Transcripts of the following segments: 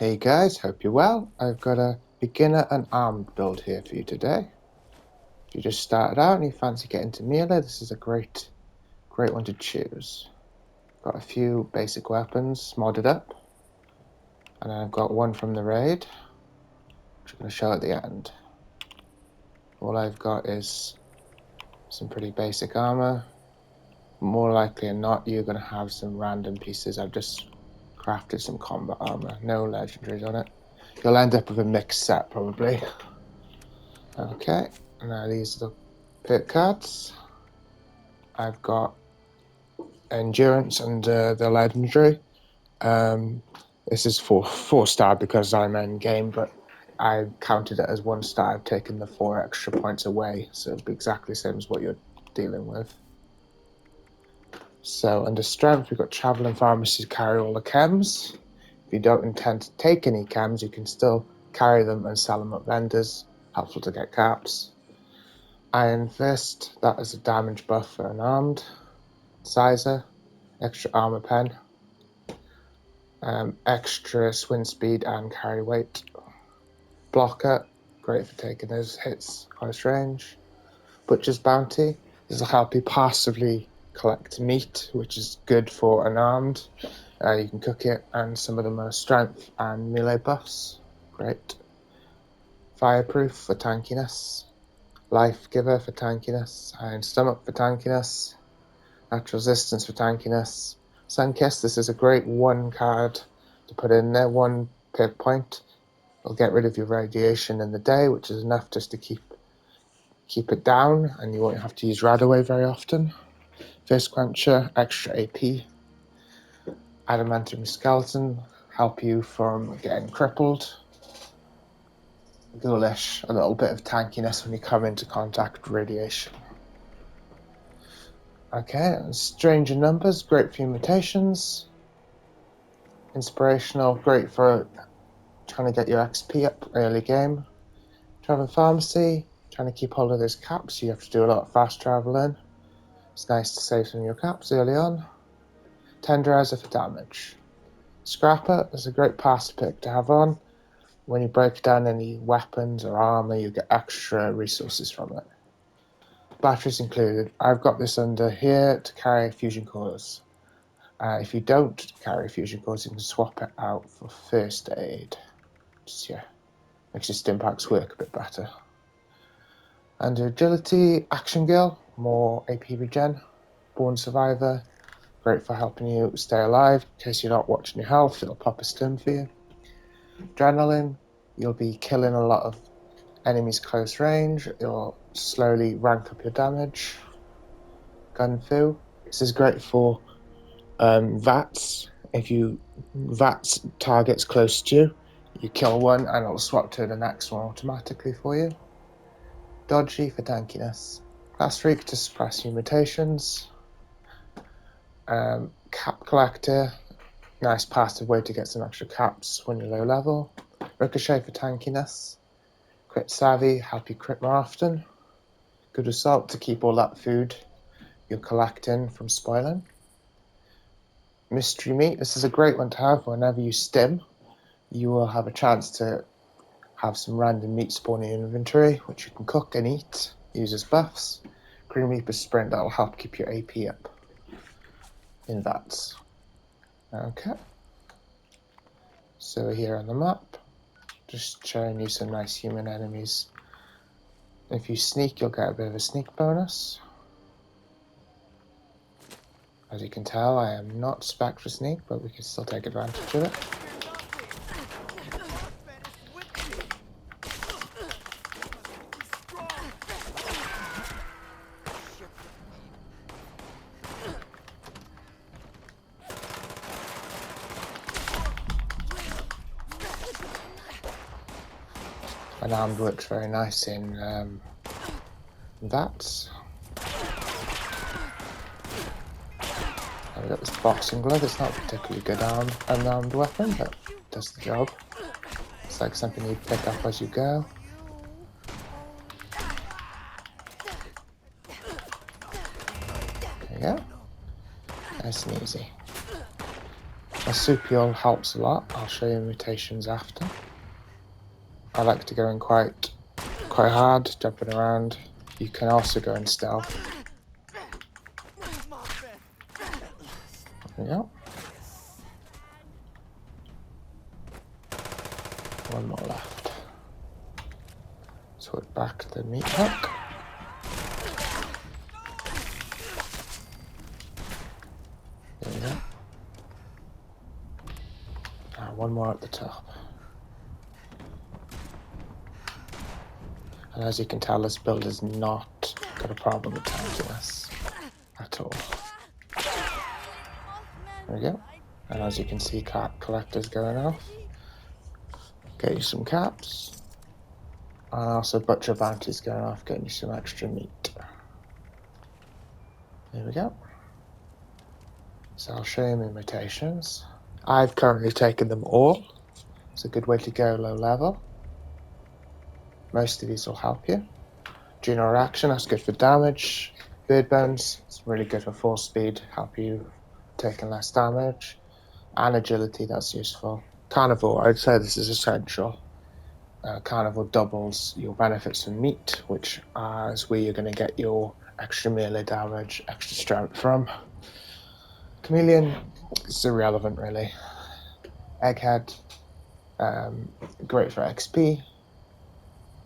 Hey guys, hope you're well. I've got a beginner and armed build here for you today. If you just started out and you fancy getting to melee, this is a great one to choose. Got a few basic weapons modded up, and I've got one from the raid, which I'm going to show at the end. All I've got is some pretty basic armor. More likely than not, you're going to have some random pieces. I've just crafted some combat armor, no legendaries on it. You'll end up with a mixed set probably. Okay, now these are the perk cards. I've got endurance and the legendary. This is for 4-star because I'm in game, but I counted it as 1-star. I've taken the 4 extra points away, so it'll be exactly the same as what you're dealing with. So under strength, we've got travel and pharmacy to carry all the chems. If you don't intend to take any chems, you can still carry them and sell them at vendors. Helpful to get caps. Iron Fist, that is a damage buff for Unarmed. Sizer, extra armor pen. Extra swing speed and carry weight. Blocker, great for taking those hits close range. Butcher's Bounty, this will help you passively collect meat, which is good for Unarmed. You can cook it, and some of them are strength and melee buffs. Great. Fireproof for tankiness. Life Giver for tankiness. Iron Stomach for tankiness. Natural Resistance for tankiness. Sunkiss, this is a great 1 card to put in there, 1 per point. It'll get rid of your radiation in the day, which is enough just to keep it down, and you won't have to use Radaway very often. Fist Quencher, extra AP. Adamantium Skeleton, help you from getting crippled. Ghoulish, a little bit of tankiness when you come into contact with radiation. Okay, Strange in Numbers, great for your mutations. Inspirational, great for trying to get your XP up early game. Travel Pharmacy, trying to keep hold of those caps, you have to do a lot of fast traveling. It's nice to save some of your caps early on. Tenderizer for damage. Scrapper is a great pass pick to have on. When you break down any weapons or armor, you get extra resources from it. Batteries included. I've got this under here to carry fusion cores. If you don't carry fusion cores, you can swap it out for first aid. Just, makes your stim packs work a bit better. Under agility, Action Girl, more AP regen. Born Survivor, great for helping you stay alive. In case you're not watching your health, it'll pop a stim for you. Adrenaline, you'll be killing a lot of enemies close range. You'll slowly rank up your damage. Gun Fu, this is great for VATs. If you VATs targets close to you, you kill one and it'll swap to the next one automatically for you. Dodgy for tankiness. Class Freak to suppress your mutations. Cap Collector, nice passive way to get some extra caps when you're low level. Ricochet for tankiness. Crit Savvy, help you crit more often. Good Assault to keep all that food you're collecting from spoiling. Mystery Meat, this is a great one to have whenever you stim. You will have a chance to have some random meat spawn in your inventory, which you can cook and eat, use as buffs. Green Reaper Sprint, that'll help keep your AP up in VATs. Okay. So here on the map, just showing you some nice human enemies. If you sneak, you'll get a bit of a sneak bonus. As you can tell, I am not spec'd for sneak, but we can still take advantage of it. Unarmed works very nice in that. I've got this boxing glove. It's not a particularly good unarmed weapon, but it does the job. It's like something you pick up as you go. There you go. Nice and easy. Marsupial helps a lot. I'll show you mutations after. I like to go in quite hard, jumping around. You can also go in stealth. There we go. One more left. Sword back to the meat hook. There we go. And one more at the top. And as you can tell, this build has not got a problem with tankiness at all. There we go. And as you can see, cat collector's going off. Get you some caps. And also butcher bounty's going off, getting you some extra meat. There we go. So I'll show you my mutations. I've currently taken them all. It's a good way to go low level. Most of these will help you. Juno reaction, that's good for damage. Bird bones, it's really good for force speed, help you taking less damage. And agility, that's useful. Carnivore, I'd say this is essential. Carnivore doubles your benefits from meat, which is where you're going to get your extra melee damage, extra strength from. Chameleon is irrelevant, really. Egghead, great for XP.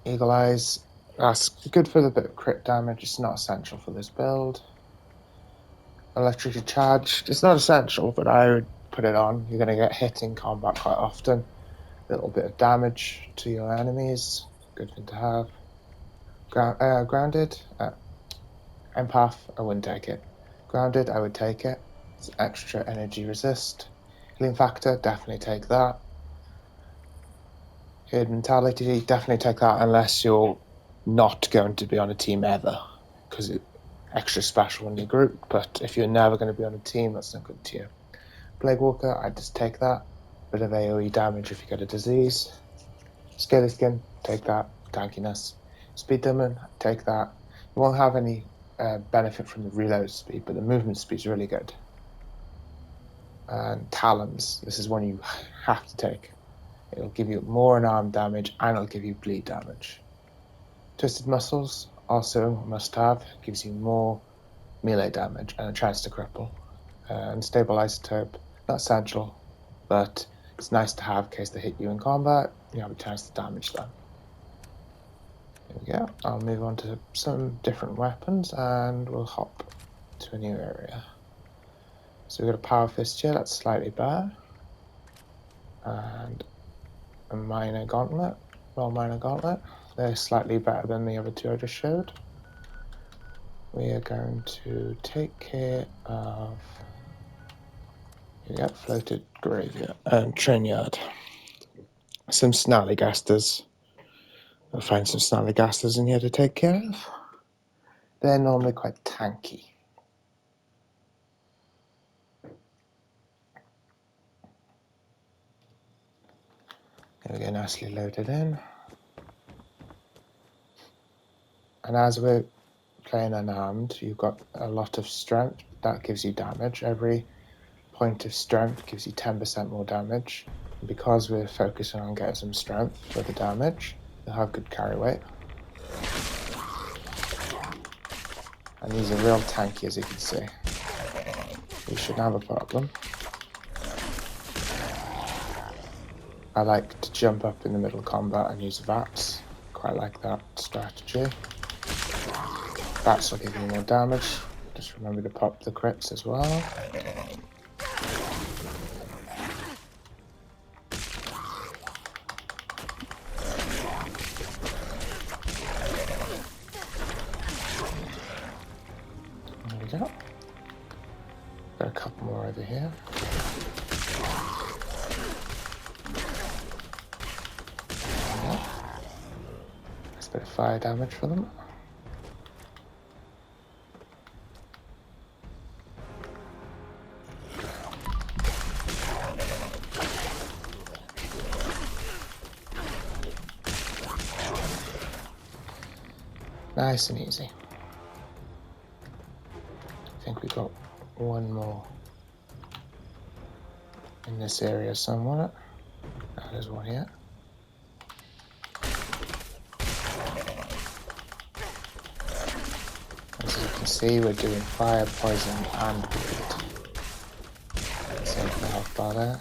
Eagle Eyes, that's good for the bit of crit damage. It's not essential for this build. Electricity Charge, it's not essential, but I would put it on. You're going to get hit in combat quite often. A little bit of damage to your enemies, good thing to have. Grounded, Empath, I wouldn't take it. Grounded, I would take it. It's extra energy resist. Healing Factor, definitely take that. Herd Mentality, definitely take that unless you're not going to be on a team ever, because it's extra special in your group, but if you're never going to be on a team, that's not good to you. Plague Walker, I'd just take that. Bit of AoE damage if you get a disease. Scaly Skin, take that. Tankiness. Speed Demon, take that. You won't have any benefit from the reload speed, but the movement speed is really good. And Talons, this is one you have to take. It'll give you more unarmed damage and it'll give you bleed damage. Twisted Muscles, also a must have, gives you more melee damage and a chance to cripple. And Stable Isotope, not essential, but it's nice to have in case they hit you in combat, you have a chance to damage them. There we go. I'll move on to some different weapons and we'll hop to a new area. So we've got a Power Fist here, that's slightly better. And a Minor Gauntlet, Minor Gauntlet. They're slightly better than the other two I just showed. We are going to take care of, here we go, Floated Graveyard and Train Yard. Some Snarlygasters. I'll find some Snarlygasters in here to take care of. They're normally quite tanky. There we go, nicely loaded in. And as we're playing unarmed, you've got a lot of strength. That gives you damage. Every point of strength gives you 10% more damage. And because we're focusing on getting some strength for the damage, you'll have good carry weight. And these are real tanky, as you can see. You shouldn't have a problem. I like to jump up in the middle of combat and use VATS. Quite like that strategy. VATS will give you more damage. Just remember to pop the crits as well. There we go. Got a couple more over here. Nice bit of fire damage for them. Nice and easy. I think we got one more. in this area somewhere. There's one here. As you can see, we're doing fire, poison, and bleed. Same for the health bar there.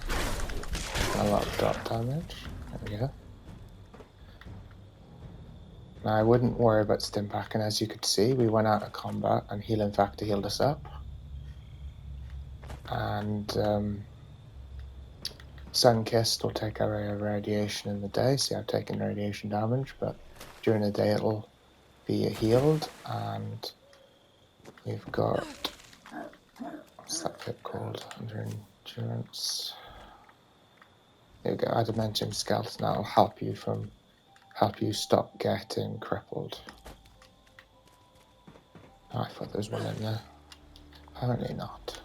A lot of dot damage. There we go. Now, I wouldn't worry about stim packing. As you could see, we went out of combat and healing factor healed us up. And Sun-Kissed will take our radiation in the day, so I've taken radiation damage, but during the day it'll be healed. And we've got, what's that bit called? Under endurance. There you go, adamantium skeleton. That'll help you stop getting crippled. Oh, I thought there was one in there. Apparently not.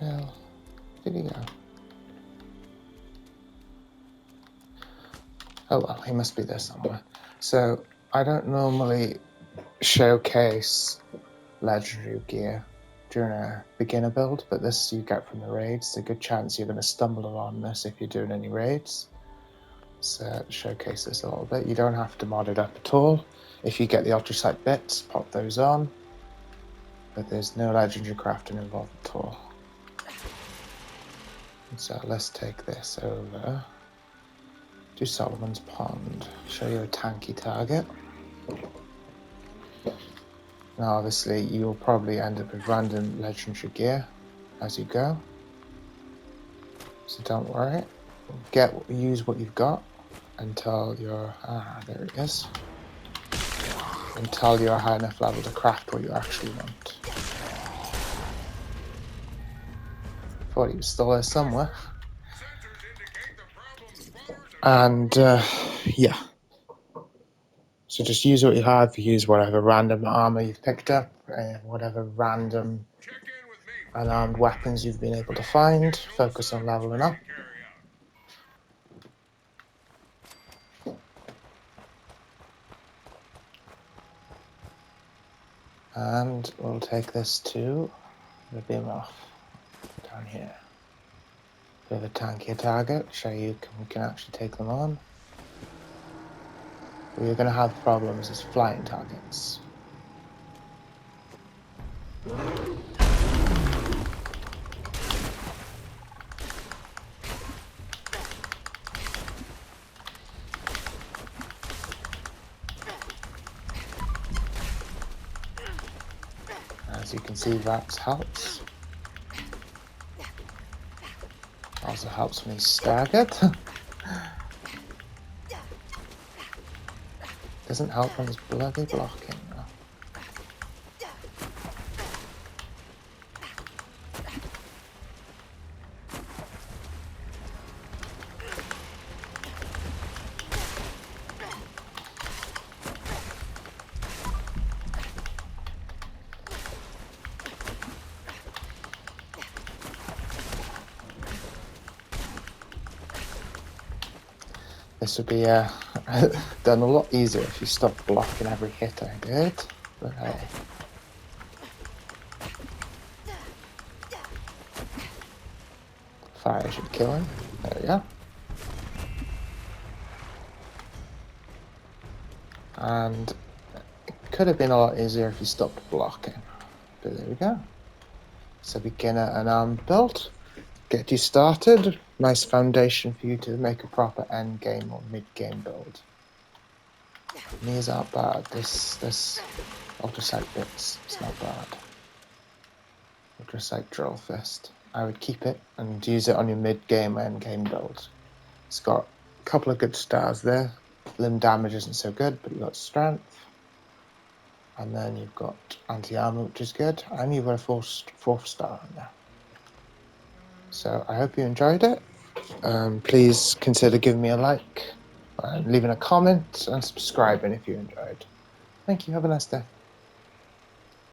Well, did he go? Oh well, he must be there somewhere. So, I don't normally showcase legendary gear during a beginner build, but this you get from the raids. It's a good chance you're going to stumble along this if you're doing any raids. So showcase this a little bit. You don't have to mod it up at all. If you get the ultrasight bits, pop those on. But there's no legendary crafting involved at all. So let's take this over to Solomon's Pond. Show you a tanky target. Now obviously you'll probably end up with random legendary gear as you go. So don't worry. Use what you've got until you're there it is. Until you're high enough level to craft what you actually want. Thought he was still there somewhere. And yeah. So just use what you have, use whatever random armor you've picked up, whatever random unarmed weapons you've been able to find, focus on leveling up. And we'll take this to the beam off down here. We have a tankier target, show you we can actually take them on. Where you're going to have problems is flying targets. As you can see, Raps helps. Also helps me staggered. Doesn't help when he's bloody blocking though. This would be done a lot easier if you stopped blocking every hit I did, but hey. Fire should kill him. There we go. And it could have been a lot easier if you stopped blocking, but there we go. So beginner unarmed build. Get you started. Nice foundation for you to make a proper end game or mid game build. These aren't bad. This ultrasight bits, it's not bad. Ultrasight drill fist. I would keep it and use it on your mid game end game build. It's got a couple of good stars there. Limb damage isn't so good, but you've got strength. And then you've got anti-armor, which is good. And you've got a fourth star on there. So I hope you enjoyed it. Please consider giving me a like, leaving a comment, and subscribing if you enjoyed. Thank you. Have a nice day.